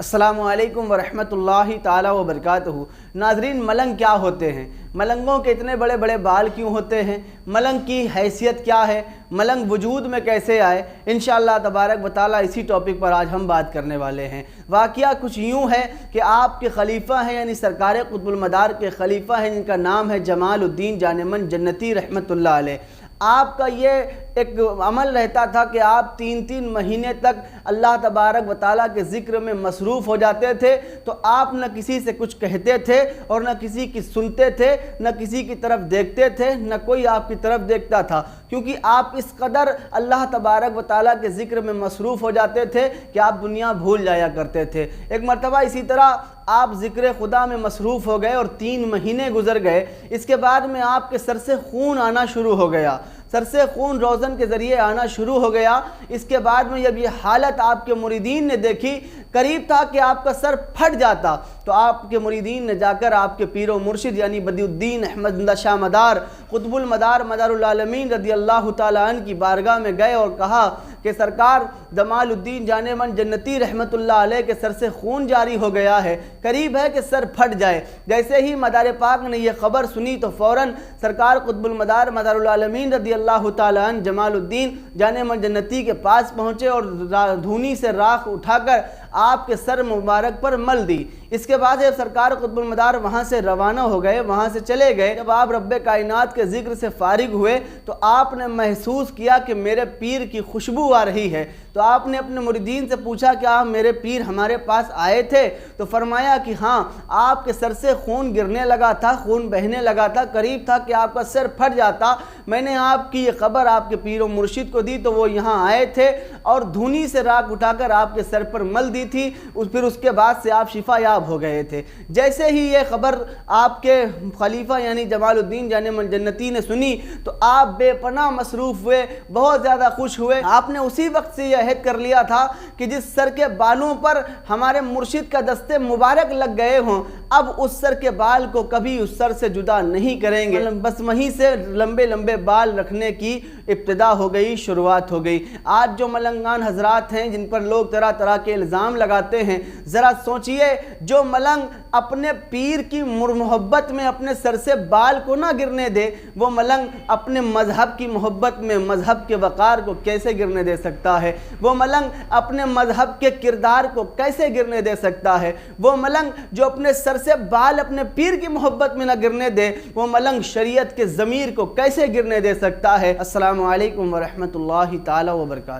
अस्सलाम वालेकुम वरहमतुल्लाहि ताला वबरकातुहू। नाज़रीन, मलंग क्या होते हैं? मलंगों के इतने बड़े बड़े बाल क्यों होते हैं? मलंग की हैसियत क्या है? मलंग वजूद में कैसे आए? इंशाअल्लाह तबारक व तआला इसी टॉपिक पर आज हम बात करने वाले हैं। वाक़या कुछ यूँ है कि आपके खलीफा हैं, यानी सरकार कुतुबुल मदार के खलीफा हैं, जिनका नाम है जमालुद्दीन जानेमन जन्नती रहमतुल्लाह अलैह। आपका ये एक अमल रहता था कि आप 3-3 महीने तक अल्लाह तबारक व तआला के ज़िक्र में मसरूफ़ हो जाते थे। तो आप न किसी से कुछ कहते थे और न किसी की सुनते थे, न किसी की तरफ देखते थे, न कोई आपकी तरफ देखता था, क्योंकि आप इस कदर अल्लाह तबारक व तआला के ज़िक्र में मसरूफ़ हो जाते थे कि आप दुनिया भूल जाया करते थे। एक मरतबा इसी तरह आप ज़िक्र खुदा में मसरूफ़ हो गए और 3 महीने गुजर गए। इसके बाद में आपके सर से खून आना शुरू हो गया, सर से खून रोज़न के ज़रिए आना शुरू हो गया। इसके बाद में जब ये हालत आपके मुरीदीन ने देखी, करीब था कि आपका सर फट जाता, तो आपके मुरीदीन ने जाकर आपके पीरो मुर्शिद यानी बदिउद्दीन अहमद शाह मदार कुतुबुल मदार मदारुल आलमीन रज़ियल्लाहु ताला अन्हु की बारगाह में गए और कहा कि सरकार जमालुद्दीन जानेमन जन्नती रहमतुल्लाह अलैह के सर से खून जारी हो गया है, करीब है कि सर फट जाए। जैसे ही मदार पाक ने यह ख़बर सुनी तो फ़ौरन सरकार कुतुबुल मदार मदारुल आलमीन रज़ियल्लाहु ताला अन्हु जमालुद्दीन जानेमन जन्नती के पास पहुँचे और धूनी से राख उठाकर आपके सर मुबारक पर मल दी। इसके बाद जब सरकार कुतुबुल मदार वहाँ से रवाना हो गए, वहाँ से चले गए, जब आप रब्बे कायनात के ज़िक्र से फारिग हुए तो आपने महसूस किया कि मेरे पीर की खुशबू आ रही है। तो आपने अपने मुरीदीन से पूछा कि आप मेरे पीर हमारे पास आए थे? तो फरमाया कि हाँ, आपके सर से खून गिरने लगा था, खून बहने लगा था, करीब था कि आपका सर फट जाता। मैंने आपकी ये खबर आपके पीर व मुर्शिद को दी तो वो यहाँ आए थे और धूनी से राख उठाकर आपके सर पर मल दी थी। फिर उसके बाद से आप शिफायाब हो गए थे। जैसे ही ये खबर आपके खलीफा यानी जमालुद्दीन जानेमन जन्नती ने सुनी तो आप बेपनाह मसरूफ़ हुए, बहुत ज़्यादा खुश हुए। आपने उसी वक्त से यह अहद कर लिया था कि जिस सर के बालों पर हमारे मुर्शिद का दस्ते मुबारक लग गए हों, अब उस सर के बाल को कभी उस सर से जुदा नहीं करेंगे। बस वहीं से लंबे लंबे बाल रखने की इब्तिदा हो गई, शुरुआत हो गई। आज जो मलंगान हजरात हैं जिन पर लोग तरह तरह के इल्ज़ाम लगाते हैं, ज़रा सोचिए, जो मलंग अपने पीर की मोहब्बत में अपने सर से बाल को ना गिरने दे, वो मलंग अपने मजहब की मोहब्बत में मजहब के वक़ार को कैसे गिरने दे सकता है? वो मलंग अपने मजहब के किरदार को कैसे गिरने दे सकता है? वो मलंग जो अपने सर से बाल अपने पीर की मोहब्बत में ना गिरने दे, वो मलंग शरीयत के ज़मीर को कैसे गिरने दे सकता है? अस्सलामु अलैकुम वरहमतुल्लाहि ताला वबरकातुहू।